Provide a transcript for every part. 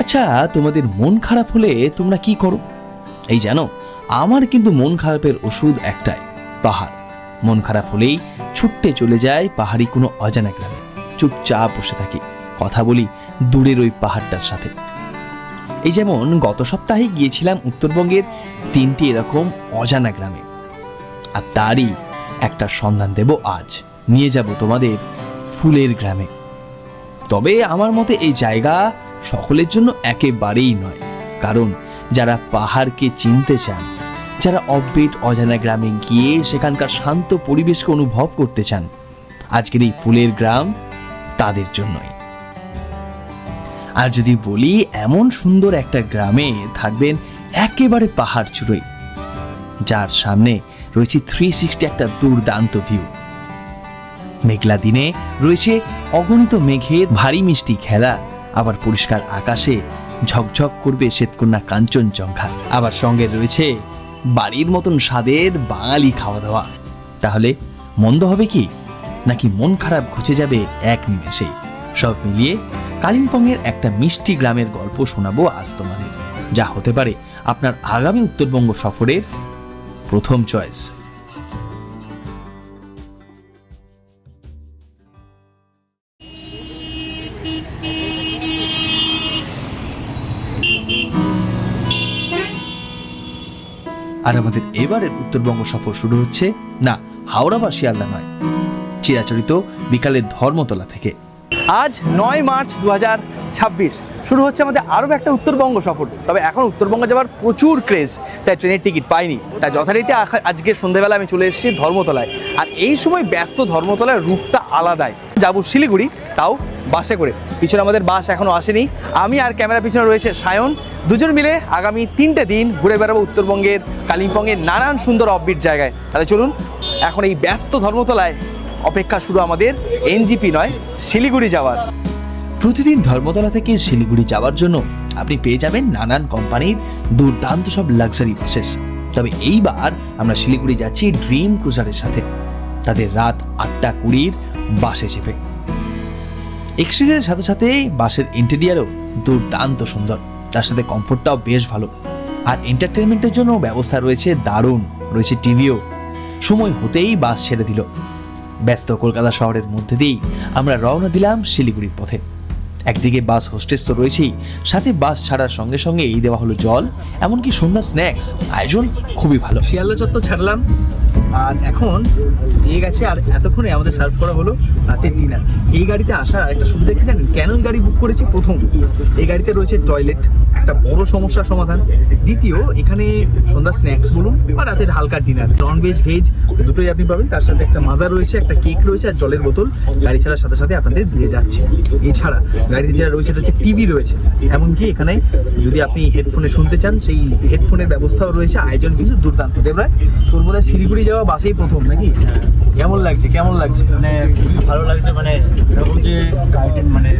আচ্ছা, তোমাদের মন খারাপ হলে তোমরা কি করো? এই জানো, আমার কিন্তু মন খারাপের ওষুধ একটাই, পাহাড়। মন খারাপ হলেই ছুটতে চলে যায় পাহাড়ি কোনো অজানা গ্রামে, চুপচাপ বসে থাকি, কথা বলি দূরের ওই পাহাড়টার সাথে। এই যেমন গত সপ্তাহে গিয়েছিলাম উত্তরবঙ্গের 3টি এরকম অজানা গ্রামে, আর তারই একটা সন্ধান দেব আজ। নিয়ে যাব তোমাদের ফুলের গ্রামে। তবে আমার মতে এই জায়গা সকলের জন্য একেবারেই নয়, কারণ যারা পাহাড়কে চিনতে চান, যারা অব্যেট অজানা গ্রামে গিয়ে সেখানকার শান্ত পরিবেশকে অনুভব করতে চান, আজকের এই ফুলের গ্রাম তাদের জন্যই। আর যদি বলি, এমন সুন্দর একটা গ্রামে থাকবেন একেবারে পাহাড় চূড়োয়, যার সামনে রয়েছে 360 একটা দুর্দান্ত ভিউ। মেঘলা দিনে রয়েছে অগণিত মেঘের ভারী মিষ্টি খেলা, আবার পরিষ্কার আকাশে ঝকঝক করবে শ্বেতকন্যা কাঞ্চনজঙ্ঘা, আবার সঙ্গে রয়েছে বাড়ির মতন স্বাদের বাঙালি খাওয়া দাওয়া। তাহলে মন্দ হবে কি? নাকি মন খারাপ ঘুচে যাবে এক নিমেষেই? সব মিলিয়ে কালিম্পংয়ের একটা মিষ্টি গ্রামের গল্প শোনাবো আজ তোমাদের, যা হতে পারে আপনার আগামী উত্তরবঙ্গ সফরের প্রথম চয়েস। আর আমাদের এবারের উত্তরবঙ্গ সফর শুরু হচ্ছে না হাওড়া বা শিয়ালদা নয়, চিরাচরিত বিকালের ধর্মতলা থেকে। আজ 9 মার্চ 2026 শুরু হচ্ছে আমাদের আরও একটা উত্তরবঙ্গ সফর। তবে এখন উত্তরবঙ্গ যাওয়ার প্রচুর ক্রেজ, তাই ট্রেনের টিকিট পাইনি, তাই যথারীতি আজকে সন্ধ্যেবেলা আমি চলে এসেছি ধর্মতলায়। আর এই সময় ব্যস্ত ধর্মতলার রুটটা আলাদাই, যাবো শিলিগুড়ি, তাও বাসে করে। পিছনে আমাদের বাস এখনও আসেনি, আমি আর ক্যামেরা পিছনে রয়েছে সায়ন, দুজন মিলে আগামী 3টে দিন ঘুরে বেড়াবো উত্তরবঙ্গের কালিম্পংয়ের নানান সুন্দর অফবিট জায়গায়। তাহলে চলুন, এখন এই ব্যস্ত ধর্মতলায় অপেক্ষা শুরু আমাদের এনজিপি নয়, শিলিগুড়ি যাওয়ার। প্রতিদিন ধর্মতলা থেকে শিলিগুড়ি যাওয়ার জন্য আপনি পেয়ে যাবেন নানান কোম্পানির দুর্দান্ত সব লাক্সারি বাসেস। তবে এইবার আমরা শিলিগুড়ি যাচ্ছি ড্রিম ক্রুজারের সাথে, তাদের রাত 8:20 বাসে চেপে। এক্সটেরিয়রের সাথে সাথে বাসের ইন্টেরিয়ারও দুর্দান্ত সুন্দর, তার সাথে কমফোর্টটাও বেশ ভালো। আর এন্টারটেনমেন্টের জন্য ব্যবস্থা রয়েছে দারুণ, রয়েছে টিভিও। সময় হতেই বাস ছেড়ে দিল। ব্যস্ত কলকাতা শহরের মধ্যে দিয়েই আমরা রওনা দিলাম শিলিগুড়ির পথে। একদিকে বাস হোস্টেস তো রয়েছেই, সাথে বাস ছাড়ার সঙ্গে সঙ্গে এই দেওয়া হলো জল, এমনকি সন্ধ্যা স্ন্যাক্স। আয়োজন খুবই ভালো। শিয়ালদা চত্বর ছাড়লাম, আর এখন দিয়ে গেছে, আর এতক্ষণে আমাদের সার্ভ করা হলো রাতের ডিনার। এই গাড়িতে আসার আরেকটা সুবিধা কি জানেন? কেন এই গাড়ি বুক করেছি? প্রথম, এই গাড়িতে রয়েছে টয়লেট, একটা বড় সমস্যার সমাধান। দ্বিতীয়, এখানে সন্ধ্যা স্ন্যাক্স বলুন বা রাতের হালকা ডিনার, নন ভেজ ভেজ দুটোই আপনি পাবেন। তার সাথে একটা মাজা রয়েছে, একটা কেক রয়েছে, আর জলের বোতল গাড়ি ছাড়ার সাথে সাথে আপনাদের দিয়ে যাচ্ছে। এছাড়া গাড়িতে যেটা রয়েছে সেটা হচ্ছে টিভি রয়েছে, এমনকি এখানে যদি আপনি হেডফোনে শুনতে চান সেই হেডফোনের ব্যবস্থাও রয়েছে। আয়োজন কিন্তু দুর্দান্ত। দেবরায়, তোর বোধহয় শিলিগুড়ি যাওয়া বাসেই প্রথম নাকি? কেমন লাগছে? মানে খুবই ভালো লাগছে। মানে এরকম যে আইটেম, মানে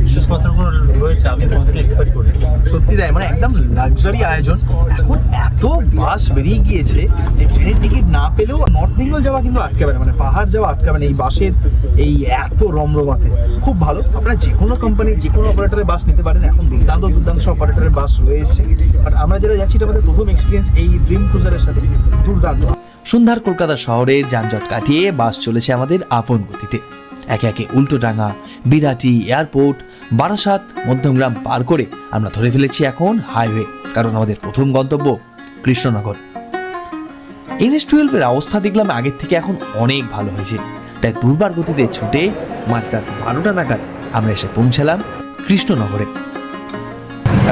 জিনিসপত্রগুলো রয়েছে, আমি তোমাদের এক্সপেক্ট করি। সত্যি তাই, মানে একদম লাক্সারি আয়োজন। এখন এত বাস বেরিয়ে গিয়েছে যে ট্রেনের টিকিট না পেলেও নর্থ বেঙ্গল যাওয়া কিন্তু আটকাবে না, মানে পাহাড় যাওয়া আটকাবে না এই বাসের এই এত রমরমাতে। খুব ভালো। আপনারা যে কোনো কোম্পানির যে কোনো অপারেটরের বাস নিতে পারেন, এখন দুর্দান্ত সব অপারেটরের বাস রয়েছে। বাট আমরা যারা যাচ্ছি এটা আমাদের প্রথম এক্সপিরিয়েন্স এই ড্রিম ক্রুজারের সাথে, দুর্দান্ত। সন্ধ্যার কলকাতা শহরের যানজট কাটিয়ে বাস চলেছে আমাদের আপন গতিতে। একে একে উল্টোডাঙ্গা, বিরাটি, এয়ারপোর্ট, বারাসাত, মধ্যমগ্রাম পার করে আমরা ধরে ফেলেছি এখন হাইওয়ে, কারণ আমাদের প্রথম গন্তব্য কৃষ্ণনগর। NH-12 এর অবস্থা দেখলাম আগের থেকে এখন অনেক ভালো হয়েছে, তাই দুর্বার গতিতে ছুটে মাঝরাত 12টা নাগাদ আমরা এসে পৌঁছালাম কৃষ্ণনগরে।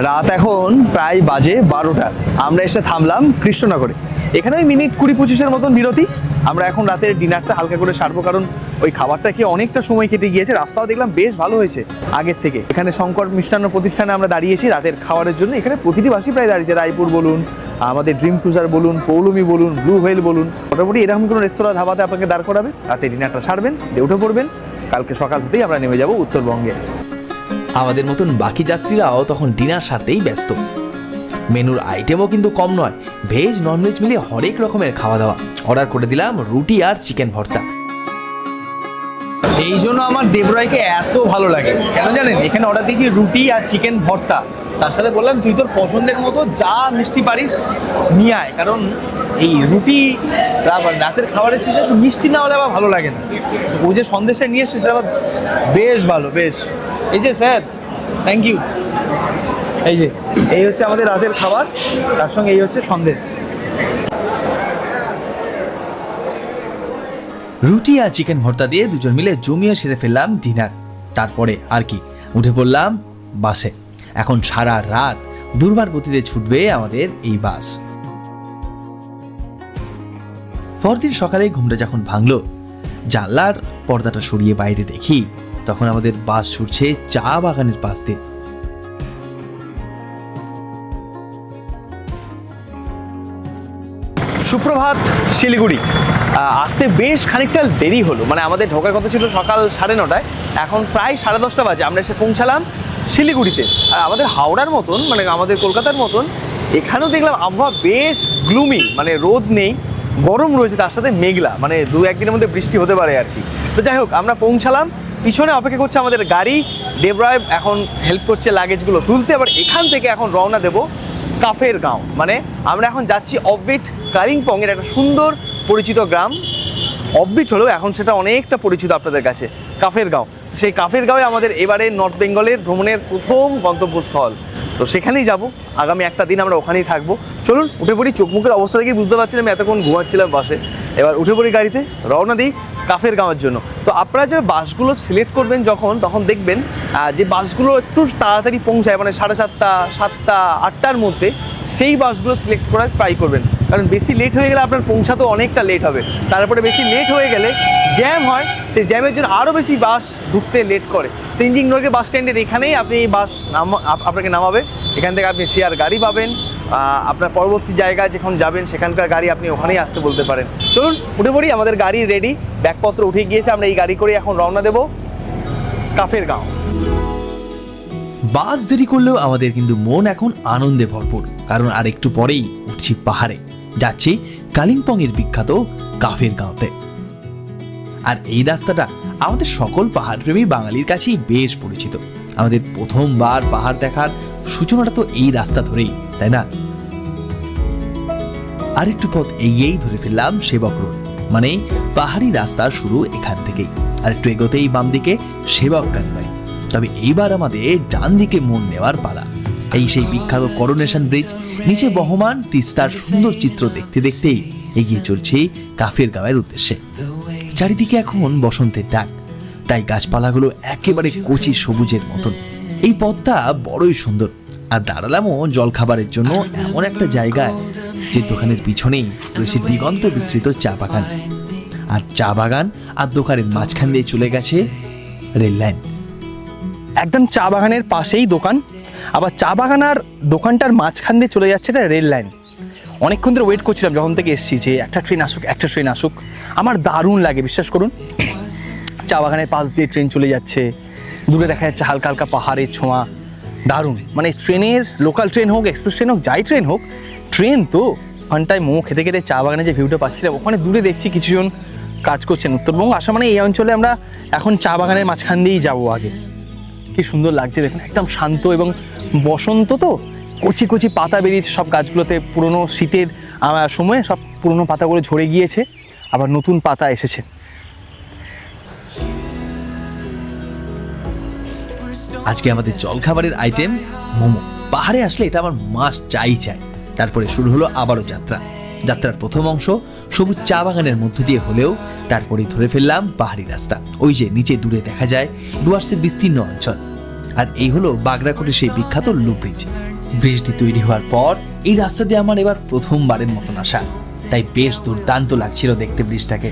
রাত এখন প্রায় বাজে 12টা, আমরা এসে থামলাম কৃষ্ণনগরে। এখানে ওই মিনিট 20-25-এর মতন বিরতি। আমরা এখন রাতের ডিনারটা হালকা করে সারবো, কারণ ওই খাবারটা খেয়ে অনেকটা সময় কেটে গিয়েছে। রাস্তাও দেখলাম বেশ ভালো হয়েছে আগের থেকে। এখানে শঙ্কর মিষ্টান্ন প্রতিষ্ঠানে আমরা দাঁড়িয়েছি রাতের খাবারের জন্য। এখানে প্রতিটি বাসই প্রায় দাঁড়িয়েছে, রায়পুর বলুন, আমাদের ড্রিম ক্রুজার বলুন, পৌলমি বলুন, ব্লু হোয়েল বলুন। মোটামুটি এরকম কোনো রেস্তোরাঁ ধাবাতে আপনাকে দাঁড় করাবে, রাতে ডিনারটা সারবেন, দিয়ে উঠে পড়বেন। কালকে সকাল হতেই আমরা নেমে যাব উত্তরবঙ্গে। আমাদের মতন বাকি যাত্রীরাও তখন ডিনার সারতেই ব্যস্ত। মেনুর আইটেমও কিন্তু কম নয়, ভেজ ননভেজ মিলে হরেক রকমের খাওয়া দাওয়া। অর্ডার করে দিলাম রুটি আর চিকেন ভর্তা। এই জন্য আমার দেবরায়কে এত ভালো লাগে, কেন জানেন? এখানে অর্ডার দিয়েছি রুটি আর চিকেন ভর্তা, তার সাথে বললাম তুই তোর পছন্দের মতো যা মিষ্টি পারিস নিয়ে আয়, কারণ এই রুটি রাতের খাবারের শেষে একটু মিষ্টি না হলে আবার ভালো লাগে না। ও যে সন্দেশটা নিয়ে এসছে সেটা আবার বেশ ভালো, বেশ। এই যে স্যার, থ্যাংক ইউ। এই হচ্ছে আমাদের রাতের খাবার, তার সঙ্গে এই হচ্ছে সন্দেশ। রুটি আর চিকেন ভর্তা দিয়ে দুজন মিলে জমিয়ে সেরে ফেললাম ডিনার। তারপরে আর কি, উঠে পড়লাম বাসে। এখন সারা রাত দুর্বার গতিতে ছুটবে আমাদের এই বাস। পরদিন সকালে ঘুমটা যখন ভাঙলো, জানলার পর্দাটা সরিয়ে বাইরে দেখি, তখন আমাদের বাস ছুটছে চা বাগানের পাশ দিয়ে। সুপ্রভাত শিলিগুড়ি। আসতে বেশ খানিকটা দেরি হলো, মানে আমাদের ঢোকার কথা ছিল সকাল 9:30, এখন প্রায় 10:30 বাজে আমরা এসে পৌঁছালাম শিলিগুড়িতে। আর আমাদের হাওড়ার মতন, মানে আমাদের কলকাতার মতন এখানেও দেখলাম আবহাওয়া বেশ গ্লুমি, মানে রোদ নেই, গরম রয়েছে, তার সাথে মেঘলা, মানে 2-1 দিনের মধ্যে বৃষ্টি হতে পারে আর কি। তো যাই হোক, আমরা পৌঁছালাম, পিছনে অপেক্ষা করছে আমাদের গাড়ি। দেবরায় এখন হেল্প করছে লাগেজগুলো তুলতে। আবার এখান থেকে এখন রওনা দেব কাফের গাঁও, মানে আমরা এখন যাচ্ছি অফবিট কালিম্পংয়ের একটা সুন্দর পরিচিত গ্রাম। অফবিট হলেও এখন সেটা অনেকটা পরিচিত আপনাদের কাছে, কাফের গাঁও। সেই কাফের গাঁওয়ে আমাদের এবারে নর্থ বেঙ্গলের ভ্রমণের প্রথম গন্তব্যস্থল। তো সেখানেই যাব, আগামী একটা দিন আমরা ওখানেই থাকবো। চলুন উঠে পড়ি। চোখ মুখের অবস্থা দেখেই বুঝতে পারছিলাম এতক্ষণ ঘুমাচ্ছিলাম বাসে। এবার উঠে পড়ি গাড়িতে, রওনা দিই কাফের গাঁওয়ের জন্য। তো আপনারা যে বাসগুলো সিলেক্ট করবেন তখন দেখবেন যে বাসগুলো একটু তাড়াতাড়ি পৌঁছায়, মানে 7:30, 7টা, 8টার মধ্যে, সেই বাসগুলো সিলেক্ট করার ট্রাই করবেন। কারণ বেশি লেট হয়ে গেলে আপনার পৌঁছাতেও অনেকটা লেট হবে। তারপরে বেশি লেট হয়ে গেলে জ্যাম হয়, সেই জ্যামের জন্য আরও বেশি বাস ঢুকতে লেট করে। তেনজিং নরগে বাস স্ট্যান্ডের এখানেই আপনি বাস আপনাকে নামাবে। এখান থেকে আপনি শেয়ার গাড়ি পাবেন, আপনার পরবর্তী জায়গায় যখন যাবেন সেখানকার গাড়ি আপনি ওখানেই আসতে বলতে পারেন। চলুন উঠে পড়ি, আমাদের গাড়ি রেডি, ব্যাগপত্র উঠে গিয়েছে, আমরা এই গাড়ি করে এখন রওনা দেব কাফের গাঁও। বাস দেরি করলেও আমাদের কিন্তু মন এখন আনন্দে ভরপুর, কারণ আর একটু পরেই উঠছি পাহাড়ে, যাচ্ছি কালিম্পংয়ের বিখ্যাত কাফের গাঁওতে। আর এই রাস্তাটা আমাদের সকল পাহাড়প্রেমী বাঙালির কাছেই বেশ পরিচিত। আমাদের প্রথমবার পাহাড় দেখার সূচনাটা তো এই রাস্তা ধরেই, তাই না? আর একটু পথ এগিয়েই ধরে ফেললাম সেবক রোড, মানে পাহাড়ি রাস্তার শুরু এখান থেকেই। আর একটু এগোতেই বাম দিকে সেবক কালীবাড়ি। তবে এইবার আমাদের ডান দিকে মন নেওয়ার পালা। এই সেই বিখ্যাত করোনেশন ব্রিজ, নিচে বহমান তিস্তার সুন্দর চিত্র দেখতে দেখতেই এগিয়ে চলছে কাফের গাঁওয়ের উদ্দেশ্যে। চারিদিকে এখন বসন্তের ডাক, তাই গাছপালাগুলো একেবারে কচি সবুজের মতন। এই পথটা বড়ই সুন্দর। আর দাঁড়ালামও জলখাবারের জন্য এমন একটা জায়গায় যে দোকানের পিছনেই রয়েছে দিগন্ত বিস্তৃত চা বাগান। আর চা বাগান আর দোকানের মাঝখান দিয়ে চলে গেছে রেল লাইন। একদম চা বাগানের পাশেই দোকান, আবার চা বাগান আর দোকানটার মাঝখান দিয়ে চলে যাচ্ছে এটা রেল লাইন। অনেকক্ষণ ধরে ওয়েট করছিলাম যখন থেকে এসেছি যে একটা ট্রেন আসুক। আমার দারুণ লাগে, বিশ্বাস করুন। চা বাগানের পাশ দিয়ে ট্রেন চলে যাচ্ছে, দূরে দেখা যাচ্ছে হালকা হালকা পাহাড়ের ছোঁয়া, দারুণ। মানে ট্রেনের, লোকাল ট্রেন হোক, এক্সপ্রেস ট্রেন হোক, যাই ট্রেন হোক, ট্রেন তো ওখানটায় মোমো খেতে খেতে চা বাগানে যে ভিউটা পাচ্ছিলাম, ওখানে দূরে দেখছি কিছুজন কাজ করছেন। উত্তরবঙ্গ আসা মানে এই অঞ্চলে আমরা এখন চা বাগানের মাঝখান দিয়েই যাবো আগে। কি সুন্দর লাগছে দেখুন, একদম শান্ত, এবং বসন্ত তো, কচি কচি পাতা বেরিয়েছে সব গাছগুলোতে। পুরনো শীতের সময়ে সব পুরনো পাতাগুলো ঝরে গিয়েছে, আবার নতুন পাতা এসেছে। আজকে আমাদের জলখাবারের আইটেম মোমো। পাহাড়ে আসলে এটা আমার মাস্ট চাই। তারপরে শুরু হলো আবারও যাত্রার প্রথম অংশ সবুজ চা বাগানের মধ্য দিয়ে হলেও তারপরে ধরে ফেললাম পাহাড়ি রাস্তা। ওই যে নিচে দূরে দেখা যায় ডুয়ার্সের বিস্তীর্ণ অঞ্চল। আর এই হলো বাগড়াকোটের সেই বিখ্যাত লুপ ব্রিজ। ব্রিজটি তৈরি হওয়ার পর এই রাস্তা দিয়ে আমার এবার প্রথমবারের মতন আসা, তাই বেশ দুর্দান্ত লাগছিল দেখতে ব্রিজটাকে।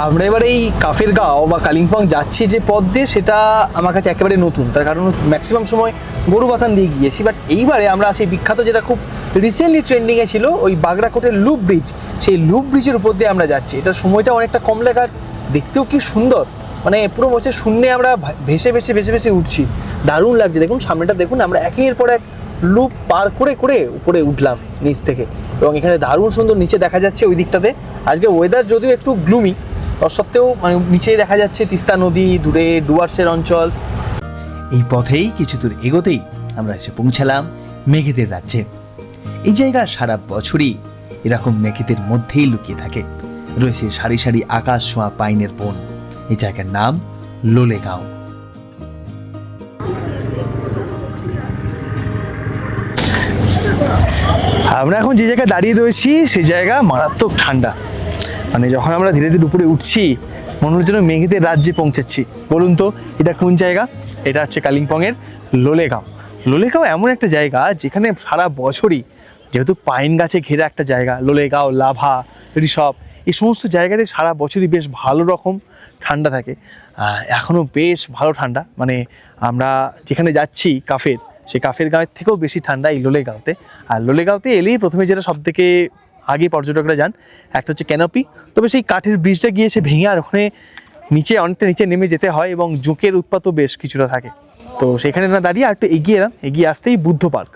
আমরা এবার এই কাফের গাঁও বা কালিম্পং যাচ্ছি যে পথ দিয়ে, সেটা আমার কাছে একেবারে নতুন। তার কারণ ম্যাক্সিমাম সময় গরু বাথান দিয়ে গিয়েছি, বাট এইবারে আমরা সেই বিখ্যাত, যেটা খুব রিসেন্টলি ট্রেন্ডিংয়ে ছিল, ওই বাগড়াকোটের লুপ ব্রিজ, সেই লুপ ব্রিজের উপর দিয়ে আমরা যাচ্ছি। এটার সময়টা অনেকটা কম লাগার, দেখতেও কি সুন্দর, মানে পুরো হচ্ছে শূন্যে আমরা ভেসে ভেসে উঠছি, দারুণ লাগছে। দেখুন সামনেটা দেখুন, আমরা একের পর এক লুপ পার করে করে উপরে উঠলাম নিচ থেকে, এবং এখানে দারুণ সুন্দর নিচে দেখা যাচ্ছে ওই দিকটাতে। আজকে ওয়েদার যদিও একটু গ্লুমি, তৎসত্ত্বেও মানে নিচেই দেখা যাচ্ছে তিস্তা নদী, দূরে ডুয়ার্সের অঞ্চল। এই পথেই কিছু দূর এগোতেই আমরা এসে পৌঁছালাম মেঘেদের রাজ্যে। এই জায়গা সারা বছরই এরকম মেঘেদের মধ্যেই লুকিয়ে থাকে। রয়েছে সারি সারি আকাশ ছোঁয়া পাইনের বন। এই জায়গার নাম লোলেগাঁও। আমরা এখন যে জায়গায় দাঁড়িয়ে রয়েছি সেই জায়গা মারাত্মক ঠান্ডা। মানে যখন আমরা ধীরে ধীরে উপরে উঠছি মনে হচ্ছে যেন মেঘেদের রাজ্যে পৌঁছাচ্ছি। বলুন তো এটা কোন জায়গা? এটা হচ্ছে কালিম্পংয়ের লোলেগাঁও। লোলেগাঁও এমন একটা জায়গা যেখানে সারা বছরই, যেহেতু পাইন গাছে ঘেরা একটা জায়গা, লোলেগাঁও, লাভা, ঋষভ, এই সমস্ত জায়গাতে সারা বছরই বেশ ভালো রকম ঠান্ডা থাকে। এখনও বেশ ভালো ঠান্ডা। মানে আমরা যেখানে যাচ্ছি কাফের, সেই কাফের গাঁয়ের থেকেও বেশি ঠান্ডা এই লোলেগাঁওতে। আর লোলেগাঁওতে এলেই প্রথমে যেটা সব থেকে আগে পর্যটকরা যান, একটা হচ্ছে ক্যানোপি। তবে সেই কাঠের ব্রিজটা গিয়েছে ভেঙে, আর ওখানে নিচে অনেকটা নিচে নেমে যেতে হয় এবং জোঁকের উৎপাতও বেশ কিছুটা থাকে। তো সেখানে না দাঁড়িয়ে আর একটু এগিয়ে এলাম, এগিয়ে আসতেই বুদ্ধ পার্ক।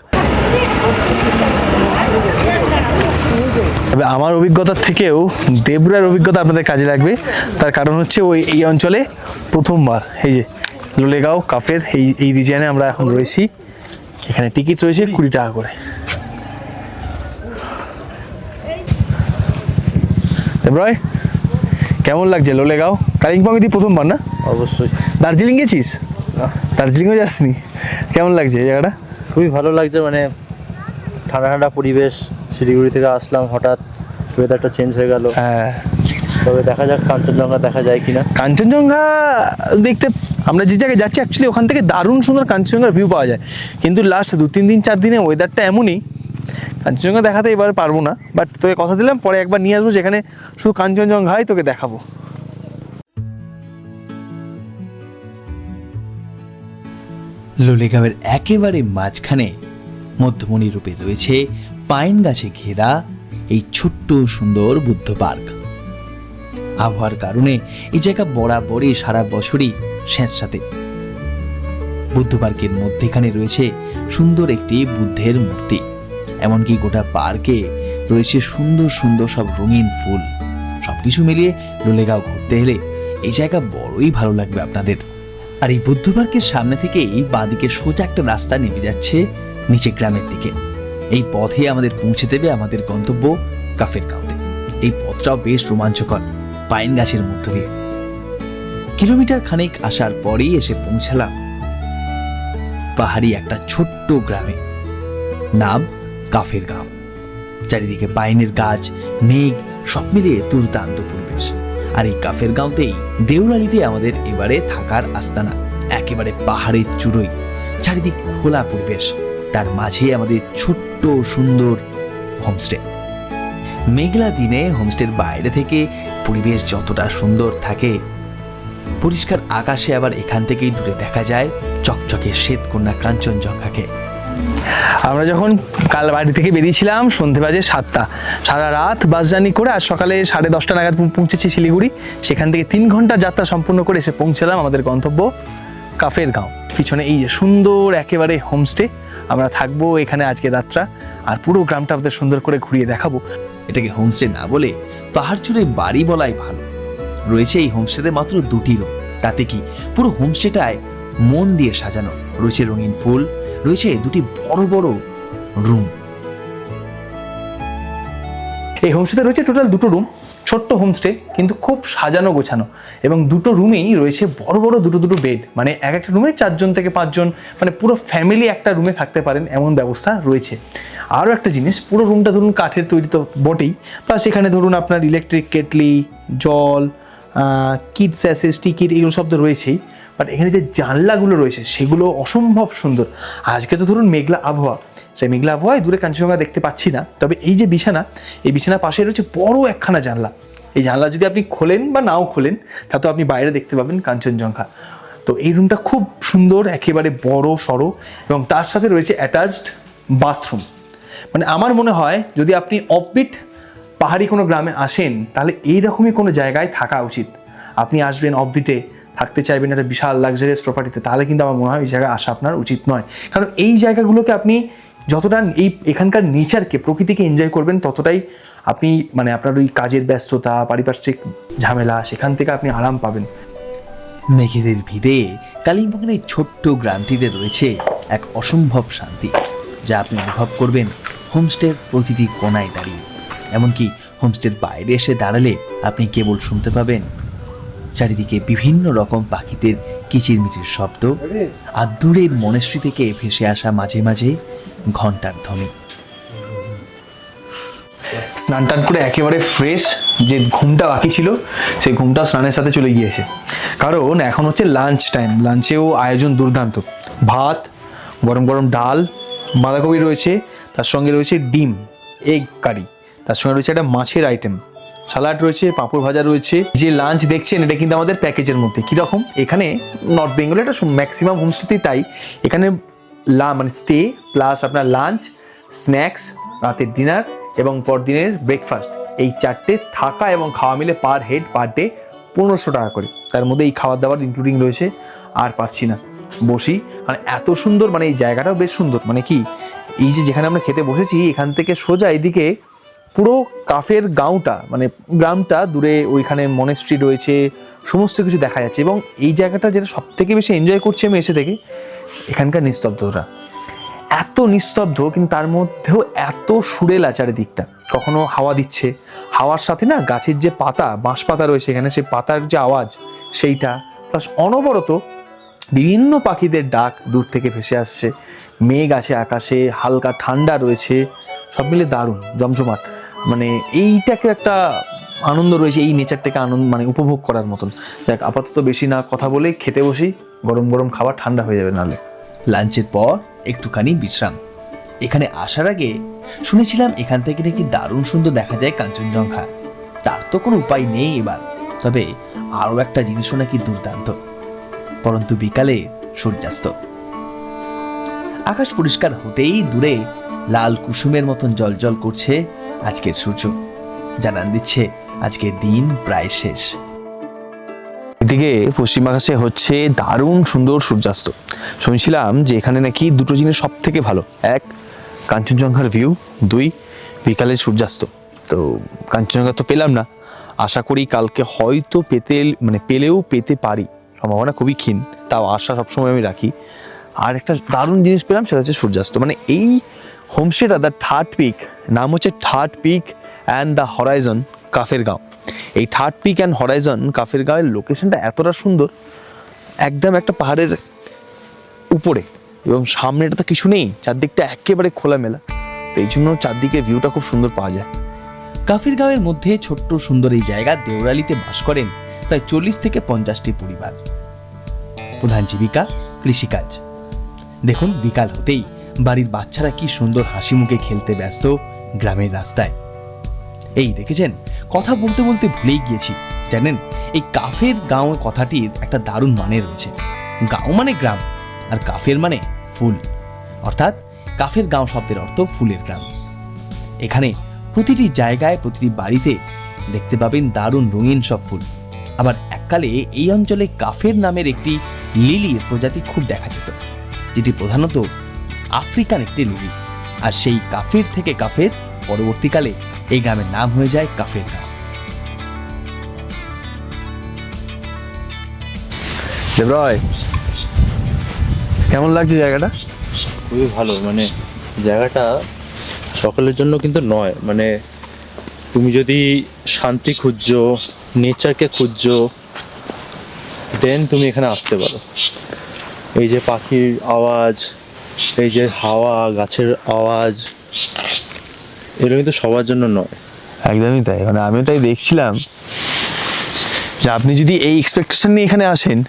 তবে আমার অভিজ্ঞতার থেকেও দেবরার অভিজ্ঞতা আপনাদের কাজে লাগবে। তার কারণ হচ্ছে ওই এই অঞ্চলে প্রথমবার এই যে লোলেগাঁও কাফের এই রিজিয়নে আমরা এখন রয়েছি। এখানে টিকিট রয়েছে 20 টাকা করে। দেবরায়, কেমন লাগছে লোলেগাঁও? কালিম্পংয়ে তুই প্রথমবার না? অবশ্যই। দার্জিলিং গেছিস? দার্জিলিংও যাসনি? কেমন লাগছে এই জায়গাটা? খুবই ভালো লাগছে, মানে ঠান্ডা ঠান্ডা পরিবেশ। শিলিগুড়ি থেকে আসলাম, হঠাৎ ওয়েদারটা চেঞ্জ হয়ে গেল। হ্যাঁ, তবে দেখা যাক কাঞ্চনজঙ্ঘা দেখা যায় কিনা। কাঞ্চনজঙ্ঘা দেখতে আমরা যে জায়গায় যাচ্ছি অ্যাকচুয়ালি ওখান থেকে দারুণ সুন্দর কাঞ্চনজঙ্ঘার ভিউ পাওয়া যায়, কিন্তু লাস্ট 2-3 দিন 4 দিনে ওয়েদারটা এমনই, কাঞ্চনজঙ্ঘা দেখাতে এবার পারবো না। বাট তোকে কথা দিলাম পরে একবার নিয়ে আসবো যেখানে শুধু কাঞ্চনজঙ্ঘাই তোকে দেখাবো। লোলেগাঁওয়ের একেবারে মাঝখানে মধ্যমণি রূপে রয়েছে পাইন গাছে ঘেরা এই ছোট্ট সুন্দর বুদ্ধ পার্ক। আবহাওয়ার কারণে এই জায়গা বরাবরই সারা বছরই স্যাঁতস্যাঁতে। বুদ্ধ পার্কের মধ্যেখানে রয়েছে সুন্দর একটি বুদ্ধের মূর্তি। এমনকি গোটা পার্কে রয়েছে সুন্দর সুন্দর সব রঙিন ফুল। সবকিছু মিলিয়ে লোলেগাঁও ঘুরতে এলে এই জায়গা বড়ই ভালো লাগবে আপনাদের। আর এই বুদ্ধ পার্কের সামনে থেকেই বাঁদিকে সোজা একটা রাস্তা নেমে যাচ্ছে নিচে গ্রামের দিকে। এই পথে আমাদের পৌঁছে দেবে আমাদের গন্তব্য কাফের গাঁওতে। এই পথটাও বেশ রোমাঞ্চকর, পাইন গাছের মধ্য দিয়ে। কিলোমিটার খানেক আসার পরেই এসে পৌঁছালাম পাহাড়ি একটা ছোট্ট গ্রামে, নাম কাফের গাঁও। চারিদিকে পাইনের গাছ, মেঘ, সব মিলিয়ে দুর্দান্ত পরিবেশ। আর এই কাফের গাঁওতেই দেউরালিতে আমাদের এবারে থাকার আস্তানা। একেবারে পাহাড়ের চূড়োয়, চারিদিক খোলা পরিবেশ, তার মাঝে আমাদের ছোট্ট সুন্দর হোমস্টে। মেঘলা দিনে হোমস্টের বাইরে থেকে পরিবেশ যতটা সুন্দর থাকে, পরিষ্কার আকাশে আবার এখান থেকেই দূরে দেখা যায় চকচকে শ্বেতকন্যা কাঞ্চনজঙ্ঘাকে। আমরা যখন কাল বাড়ি থেকে বেরিয়েছিলাম সন্ধে বাজে 7টা, সারা রাত বাস জার্নি করে আর সকালে 10:30 নাগাদ পৌঁছেছি শিলিগুড়ি। সেখান থেকে 3 ঘন্টা যাত্রা সম্পূর্ণ করে এসে পৌঁছালাম আমাদের গন্তব্য কাফের গাঁও। পিছনে এই যে সুন্দর একেবারে হোমস্টে, আমরা থাকবো এখানে আজকে রাতটা, আর পুরো গ্রামটা আমাদের সুন্দর করে ঘুরিয়ে দেখাবো। এটাকে হোমস্টে না বলে পাহাড় চূড়ে বাড়ি বলাই ভালো। রয়েছে এই হোমস্টেতে মাত্র 2টি রুম, তাতে কি পুরো হোমস্টেটায় মন দিয়ে সাজানো। রয়েছে রঙিন ফুল, রয়েছে 2টি বড় বড় রুম। এই হোমস্টেতে রয়েছে টোটাল 2টো রুম, ছোট্ট হোমস্টে কিন্তু খুব সাজানো গোছানো, এবং 2টো রুমেই রয়েছে বড় বড় 2টো বেড। মানে এক একটা রুমে 4 জন থেকে 5 জন, মানে পুরো ফ্যামিলি একটা রুমে থাকতে পারেন এমন ব্যবস্থা রয়েছে। আরও একটা জিনিস, পুরো রুমটা ধরুন কাঠের তৈরি তো বটেই, প্লাস এখানে ধরুন আপনার ইলেকট্রিক কেটলি, জল, কিডস অ্যাসেস, টিকিট, এগুলো সব তো রয়েছেই। বাট এখানে যে জানলাগুলো রয়েছে সেগুলো অসম্ভব সুন্দর। আজকে তো ধরুন মেঘলা আবহাওয়া, সেই মেঘলা আবহাওয়ায় দূরে কাঞ্চনজঙ্ঘা দেখতে পাচ্ছি না, তবে এই যে বিছানা, এই বিছানার পাশে রয়েছে বড় একখানা জানলা। এই জানলা যদি আপনি খোলেন বা নাও খোলেন তা তো আপনি বাইরে দেখতে পাবেন কাঞ্চনজঙ্ঘা। তো এই রুমটা খুব সুন্দর, একেবারে বড় সড়ো, এবং তার সাথে রয়েছে অ্যাটাচড বাথরুম। মানে আমার মনে হয় যদি আপনি অফবিট পাহাড়ি কোনো গ্রামে আসেন তাহলে এইরকমই কোনো জায়গায় থাকা উচিত। আপনি আসবেন অফবিটে, থাকতে চাইবেন একটা বিশাল লাক্সারিয়াস প্রপার্টিতে, তাহলে কিন্তু আমার মনে হয় এই জায়গায় আসা আপনার উচিত নয়। কারণ এই জায়গাগুলোকে আপনি যতটা এখানকার নেচারকে, প্রকৃতিকে এনজয় করবেন ততটাই আপনি মানে আপনার ওই কাজের ব্যস্ততা, পারিপার্শ্বিক ঝামেলা, সেখান থেকে আপনি আরাম পাবেন। মেঘেদের ভিড়ে কালিম্পংয়ের এই ছোট্ট গ্রামটিতে রয়েছে এক অসম্ভব শান্তি, যা আপনি অনুভব করবেন হোমস্টের প্রতিটি কোণায় দাঁড়িয়ে। এমনকি হোমস্টের বাইরে এসে দাঁড়ালে আপনি কেবল শুনতে পাবেন চারিদিকে বিভিন্ন রকম পাখিদের কিচিরমিচির শব্দ আর দূরের মনেশ্রী থেকে ভেসে আসা মাঝে মাঝে ঘন্টার ধ্বনি। স্নান টান করে একেবারে ফ্রেশ, যে ঘুমটা বাকি ছিল সেই ঘুমটাও স্নানের সাথে চলে গিয়েছে, কারণ এখন হচ্ছে লাঞ্চ টাইম। লাঞ্চেও আয়োজন দুর্দান্ত, ভাত, গরম গরম ডাল, বাঁধাকপি রয়েছে, তার সঙ্গে রয়েছে ডিম, এগ কারি, তার সঙ্গে রয়েছে একটা মাছের আইটেম, সালাড রয়েছে, পাঁপড় ভাজা রয়েছে। যে লাঞ্চ দেখছেন এটা কিন্তু আমাদের প্যাকেজের মধ্যে। কীরকম, এখানে নর্থ বেঙ্গলে এটা ম্যাক্সিমাম হোমস্টেতেই তাই, এখানে মানে স্টে প্লাস আপনার লাঞ্চ, স্ন্যাক্স, রাতের ডিনার এবং পরদিনের ব্রেকফাস্ট, এই চারটে থাকা এবং খাওয়া মিলে পার হেড পার ডে 1500 টাকা করে। তার মধ্যে এই খাবার দাবার ইনক্লুডিং রয়েছে। আর পারছি না, বসি, মানে এত সুন্দর, মানে এই জায়গাটাও বেশ সুন্দর। মানে কি, এই যে যেখানে আমরা খেতে বসেছি এখান থেকে সোজা এদিকে পুরো কাফের গাঁওটা, মানে গ্রামটা দূরে, ওইখানে মনেস্ট্রি রয়েছে, সমস্ত কিছু দেখা যাচ্ছে। এবং এই জায়গাটা যেটা সব থেকে বেশি এনজয় করছি আমি এসে থেকে, এখানকার নিস্তব্ধতা। এত নিস্তব্ধ, কিন্তু তার মধ্যেও এত সুরেলা চারিদিকটা। কখনো হাওয়া দিচ্ছে, হাওয়ার সাথে না গাছের যে পাতা, বাঁশ পাতা রয়েছে এখানে, সেই পাতার যে আওয়াজ সেইটা, প্লাস অনবরত বিভিন্ন পাখিদের ডাক দূর থেকে ভেসে আসছে। মেঘ আছে আকাশে, হালকা ঠান্ডা রয়েছে, সব মিলে দারুণ জমজমাট। মানে এইটাকে একটা আনন্দ রয়েছে, এই নেচারটাকে আনন্দ মানে উপভোগ করার মতন। যাক, আপাতত বেশি না কথা বলে খেতে বসি, গরম গরম খাবার ঠান্ডা হয়ে যাবে নালে। লাঞ্চের পর একটুখানি বিশ্রাম। এখানে আসার আগে শুনেছিলাম এখান থেকে নাকি দারুণ সুন্দর দেখা যায় কাঞ্চনজঙ্ঘা। তার তো কোনো উপায় নেই এবার, তবে আরও একটা জিনিসও নাকি দুর্দান্ত, পরন্তু বিকালে সূর্যাস্ত। আকাশ পরিষ্কার হতেই দূরে লাল কুসুমের মতন জলজল করছে আজকের সূর্য, জানান দিচ্ছে আজকের দিন প্রায় শেষ। এদিকে পশ্চিম আকাশে হচ্ছে দারুণ সুন্দর সূর্যাস্ত। শুনছিলাম যে এখানে নাকি দুটো জিনিস সব থেকে ভালো, এক কাঞ্চনজঙ্ঘার ভিউ, দুই বিকালের সূর্যাস্ত। তো কাঞ্চনজঙ্ঘা তো পেলাম না, আশা করি কালকে হয়তো পেলেও পেতে পারি, সম্ভাবনা খুবই ক্ষীণ, তাও আশা সবসময় আমি রাখি। আর একটা দারুণ জিনিস পেলাম, সেটা হচ্ছে সূর্যাস্ত। মানে এই হোমস্টেটা, দ্য থার্ড পিক, নাম হচ্ছে third peak and the horizon Kafer Gaon. এই থার্ড পিক অ্যান্ড হরাইজন কাফের গাঁয়ের লোকেশনটা এতটা সুন্দর, একদম একটা পাহাড়ের উপরে, এবং সামনেটা তো কিছু নেই, চারদিকটা একেবারে খোলামেলা, এই জন্য চারদিকে ভিউটা খুব সুন্দর পাওয়া যায়। কাফের গাঁয়ের মধ্যে ছোট্ট সুন্দর এই জায়গা দেওরালিতে বাস করেন প্রায় 40 থেকে 50টি পরিবার। প্রধান জীবিকা কৃষিকাজ। দেখুন, বিকাল হতেই বাড়ির বাচ্চারা কি সুন্দর হাসি মুখে খেলতে ব্যস্ত গ্রামের রাস্তায়। এই দেখেছেন, কথা বলতে বলতে ভুলেই গিয়েছি, জানেন এই কাফের গাঁও কথাটির একটা দারুণ মানে রয়েছে। গাঁও মানে গ্রাম, আর কাফের মানে ফুল, অর্থাৎ কাফের গাঁও শব্দের অর্থ ফুলের গ্রাম। এখানে প্রতিটি জায়গায়, প্রতিটি বাড়িতে দেখতে পাবেন দারুণ রঙিন সব ফুল। আবার এককালে এই অঞ্চলে কাফের নামের একটি লিলির প্রজাতি খুব দেখা যেত, যেটি প্রধানত আফ্রিকান একটি লিলি। আর সেই কাফের থেকে কাফের পরবর্তীকালে এই গ্রামের নাম হয়ে যায় কাফের গাঁও। দেবরয়, কেমন লাগছে জায়গাটা? খুবই ভালো। মানে জায়গাটা সকলের জন্য কিন্তু নয়। মানে তুমি যদি শান্তি খুঁজছো, নেচারকে খুঁজছো, দেন তুমি এখানে আসতে পারো। এই যে পাখির আওয়াজ, এই যে হাওয়া, গাছের আওয়াজ, এগুলো কিন্তু সবার জন্য নয়। একদমই তাই। মানে আমিও তাই দেখছিলাম যে আপনি যদি এই এক্সপেকটেশন নিয়ে এখানে আসেন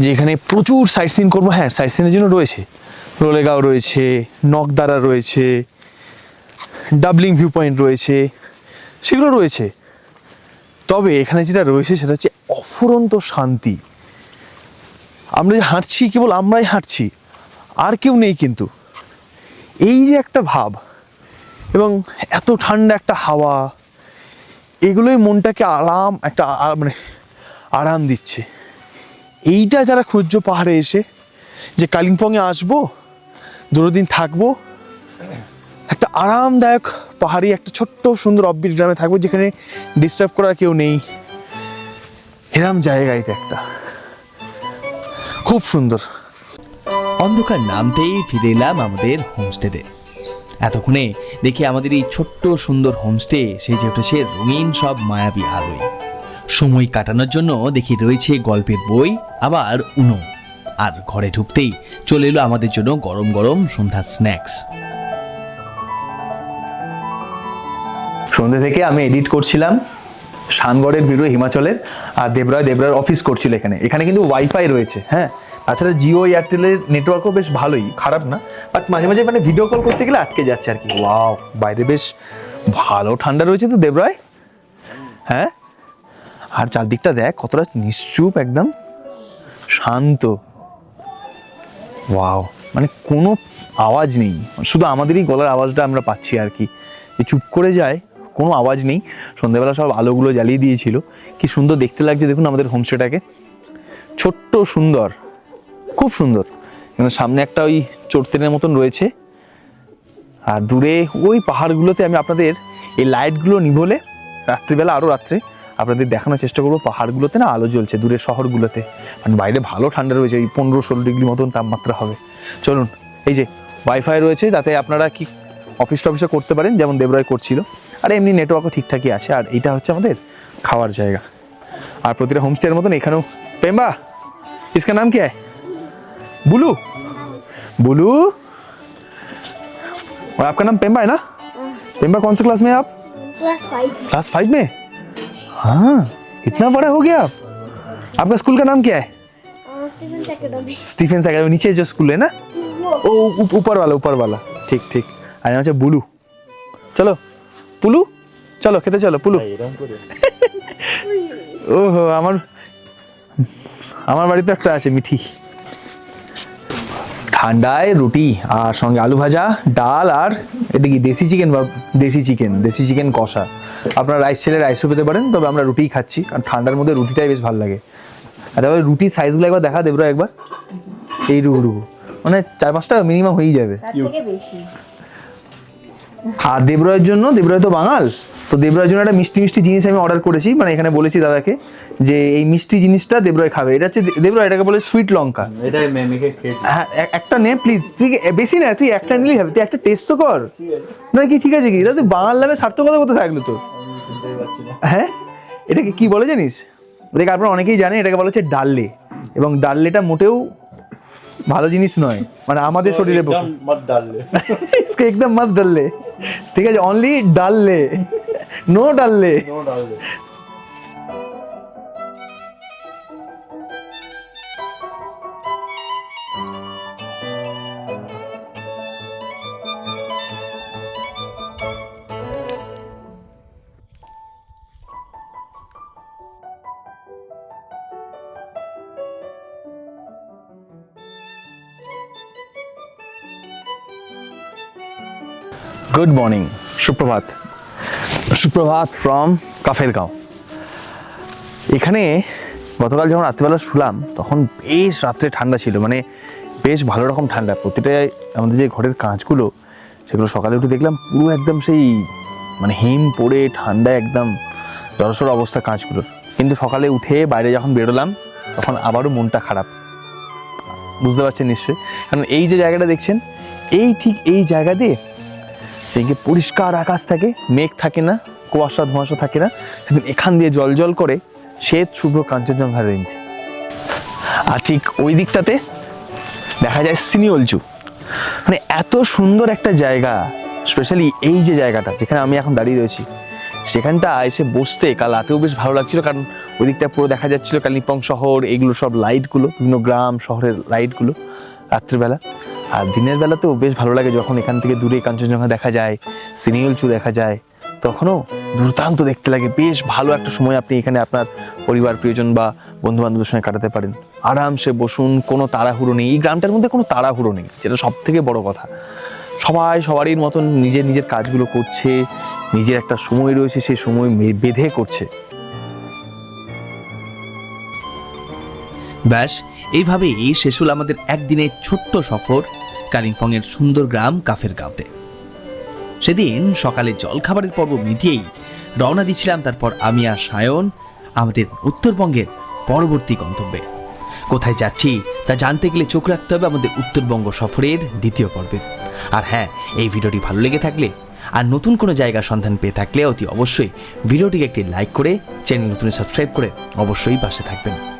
যে এখানে প্রচুর সাইট সিন করবো, হ্যাঁ সাইট সিনের জন্য রয়েছে, লোলেগাঁও রয়েছে, নকদারা রয়েছে, ডাবলিং ভিউ পয়েন্ট রয়েছে, সেগুলো রয়েছে। তবে এখানে যেটা রয়েছে সেটা হচ্ছে অফুরন্ত শান্তি। আমরা যে হাঁটছি, কেবল আমরাই হাঁটছি, আর কেউ নেই, কিন্তু এই যে একটা ভাব এবং এত ঠান্ডা একটা হাওয়া, এগুলোই মনটাকে মানে আরাম দিচ্ছে। এইটা যারা খুঁজছো পাহাড়ে এসে যে কালিম্পংয়ে আসবো, 2 দিন থাকবো, একটা আরামদায়ক পাহাড়ি একটা ছোট্ট সুন্দর অফবিট গ্রামে থাকবো, যেখানে ডিস্টার্ব করার কেউ নেই, এরম জায়গা এটা একটা খুব সুন্দর। অন্ধকার নামতেই ফিরে এলাম আমাদের হোমস্টেতে। এতক্ষণে দেখি আমাদের এই ছোট্ট সুন্দর হোমস্টে সেজে উঠেছে রঙিন সব মায়াবী আলোয়। সময় কাটানোর জন্য দেখি রয়েছে গল্পের বই, আবার উনো। আর ঘরে ঢুকতেই চলে এলো আমাদের জন্য গরম গরম সন্ধ্যার স্ন্যাক্স। সন্ধ্যে থেকে আমি এডিট করছিলাম শানগড়ের ভিডিও হিমাচলের, আর দেবরায় অফিস করছিল এখানে। এখানে কিন্তু ওয়াইফাই রয়েছে, হ্যাঁ, তাছাড়া জিও এয়ারটেলের নেটওয়ার্কও বেশ ভালোই, খারাপ না, বাট মাঝে মাঝে মানে ভিডিও কল করতে গেলে আটকে যাচ্ছে আর কি। ওয়াও, বাইরে বেশ ভালো ঠান্ডা রয়েছে তো দেবরায়, হ্যাঁ। আর চারদিকটা দেখ কতটা নিশ্চুপ, একদম শান্ত। ওয়াও, মানে কোনো আওয়াজ নেই, শুধু আমাদেরই গলার আওয়াজটা আমরা পাচ্ছি আর কি, যে চুপ করে যায়, কোনো আওয়াজ নেই। সন্ধ্যাবেলা সব আলোগুলো জ্বালিয়ে দিয়েছিল, কি সুন্দর দেখতে লাগছে দেখুন আমাদের হোমস্টেটাকে, ছোট্ট সুন্দর, খুব সুন্দর। এখানে সামনে একটা ওই চোরতেনের মতন রয়েছে, আর দূরে ওই পাহাড়গুলোতে আমি আপনাদের এই লাইটগুলো নিভলে রাত্রিবেলা, আরও রাত্রে আপনাদের দেখানোর চেষ্টা করবো, পাহাড়গুলোতে না আলো জ্বলছে, দূরের শহরগুলোতে। মানে বাইরে ভালো ঠান্ডা রয়েছে, ওই 15-16 ডিগ্রি মতন তাপমাত্রা হবে। চলুন, এই যে ওয়াইফাই রয়েছে, তাতে আপনারা কি অফিস টফিসও করতে পারেন, যেমন দেবরায় করছিল, আর এমনি নেটওয়ার্কও ঠিকঠাকই আছে। আর এইটা হচ্ছে আমাদের খাওয়ার জায়গা। আর প্রতিটা হোমস্টের মতন এখানেও, পেম্বা इसका नाम क्या है? बुलू, बुलू, और आपका नाम पेम्बा है ना? पेम्बा कौन से क्लास में है आप? क्लास 5। क्लास 5 में? हाँ, इतना बड़ा हो गया आप। आपका स्कूल का नाम क्या है? Stephen's academy. स्टीफेंस एकेडमी, नीचे जो स्कूल है ना, वो ओ ऊपर वाला, ठीक ठीक। আর হচ্ছে বুলু। চলো পুলু, চলো খেতে চলো পুলু। ওহো, আমার বাড়িতে একটা আছে মিঠি। ঠান্ডায় রুটি আর সঙ্গে আলু ভাজা, ডাল, আর এটা কি দেশি চিকেন বা দেশি চিকেন কষা। আপনারা রাইস ছেলে রাইসও পেতে পারেন, তবে আমরা রুটিই খাচ্ছি, কারণ ঠান্ডার মধ্যে রুটিটাই বেশ ভালো লাগে। আর তারপরে রুটির সাইজগুলো একবার দেখা দেবো একবার, এই রুগু মানে 4-5 টাকা মিনিমাম হয়েই যাবে। তার থেকে বেশি। আর দেবরায়ের জন্য, দেবরায় তো বাঙাল, তো দেবরায়ের জন্য একটা মিষ্টি মিষ্টি জিনিস আমি অর্ডার করেছি, মানে এখানে বলেছি দাদাকে যে এই মিষ্টি জিনিসটা দেবরায় খাবে। এটা হচ্ছে দেবরায়, এটাকে বলে সুইট লঙ্কা। এটাই মেমিকে খেয়েছি। হ্যাঁ, একটা নে প্লিজ, তুই বেশি না, তুই একটা নিলেই হবে, তুই একটা টেস্ট তো কর না কি, ঠিক আছে কি দাদা, তুই বাঙাল নামে সার্থকতা করতে থাকলো তো। হ্যাঁ, এটাকে কি বলে জানিস? দেখ, আপনারা অনেকেই জানে এটাকে বলা হচ্ছে ডাল্লে, এবং ডাল্লেটা মোটেও ভালো জিনিস নয়, মানে আমাদের শরীরে পক্ষে। মত ডাললে इसके एकदम मत डालले, ठीक है, ओनली डालले, नो डालले। গুড মর্নিং, সুপ্রভাত ফ্রম কাফের গাঁও। এখানে গতকাল যখন রাত্রিবেলা শুলাম, তখন বেশ রাত্রে ঠান্ডা ছিল, মানে বেশ ভালো রকম ঠান্ডা। প্রতিটাই আমাদের যে ঘরের কাঁচগুলো, সেগুলো সকালে উঠে দেখলাম পুরো একদম সেই মানে হিম পড়ে ঠান্ডা, একদম জড়সড় অবস্থা কাঁচগুলোর। কিন্তু সকালে উঠে বাইরে যখন বেরোলাম, তখন আবারও মনটা খারাপ, বুঝতে পারছেন নিশ্চয়ই। কারণ এই যে জায়গাটা দেখছেন, ঠিক এই জায়গা দিয়ে এদিকে পরিষ্কার আকাশ থাকে, মেঘ থাকে না, কুয়াশা ধোঁয়াশা থাকে না, সেদিন এখান দিয়ে জল জল করে শ্বেত শুভ্র কাঞ্চনজঙ্ঘা রেঞ্জ। আর ঠিক ওই দিকটাতে দেখা যায় সিনিওলচু। মানে এত সুন্দর একটা জায়গা, স্পেশালি এই যে জায়গাটা যেখানে আমি এখন দাঁড়িয়ে রয়েছি, সেখানটা এসে বসতে কাল রাতেও বেশ ভালো লাগছিল, কারণ ওই দিকটা পুরো দেখা যাচ্ছিল কালিম্পং শহর, এগুলো সব লাইটগুলো, বিভিন্ন গ্রাম শহরের লাইটগুলো রাত্রিবেলা। আর দিনের বেলাতেও বেশ ভালো লাগে যখন এখান থেকে দূরে কাঞ্চনজঙ্ঘা দেখা যায়, সিনিওলচু দেখা যায়, তখনও দুর্দান্ত দেখতে লাগে। বেশ ভালো একটা সময় আপনি এখানে আপনার পরিবার প্রিয়জন বা বন্ধু বান্ধবের সঙ্গে কাটাতে পারেন। আরামসে বসুন, কোনো তাড়াহুড়ো নেই, এই গ্রামটার মধ্যে কোনো তাড়াহুড়ো নেই, যেটা সব থেকে বড় কথা। সবাই সবারই মতন নিজের নিজের কাজগুলো করছে, নিজের একটা সময় রয়েছে, সেই সময় বেঁধে করছে। ব্যাস এইভাবেই শেষ হলো আমাদের একদিনের ছোট্ট সফর কালিম্পংয়ের সুন্দর গ্রাম কাফের গাঁওতে। সেদিন সকালে জলখাবারের পর্ব মিটিয়েই রওনা দিয়েছিলাম তারপর আমি আর সায়ন আমাদের উত্তরবঙ্গের পরবর্তী গন্তব্যে। কোথায় যাচ্ছি তা জানতে গেলে চোখ রাখতে হবে আমাদের উত্তরবঙ্গ সফরের দ্বিতীয় পর্বের। আর হ্যাঁ, এই ভিডিওটি ভালো লেগে থাকলে আর নতুন কোনো জায়গা সন্ধান পেয়ে থাকলে অতি অবশ্যই ভিডিওটিকে একটি লাইক করে চ্যানেল নতুন সাবস্ক্রাইব করে অবশ্যই পাশে থাকবেন।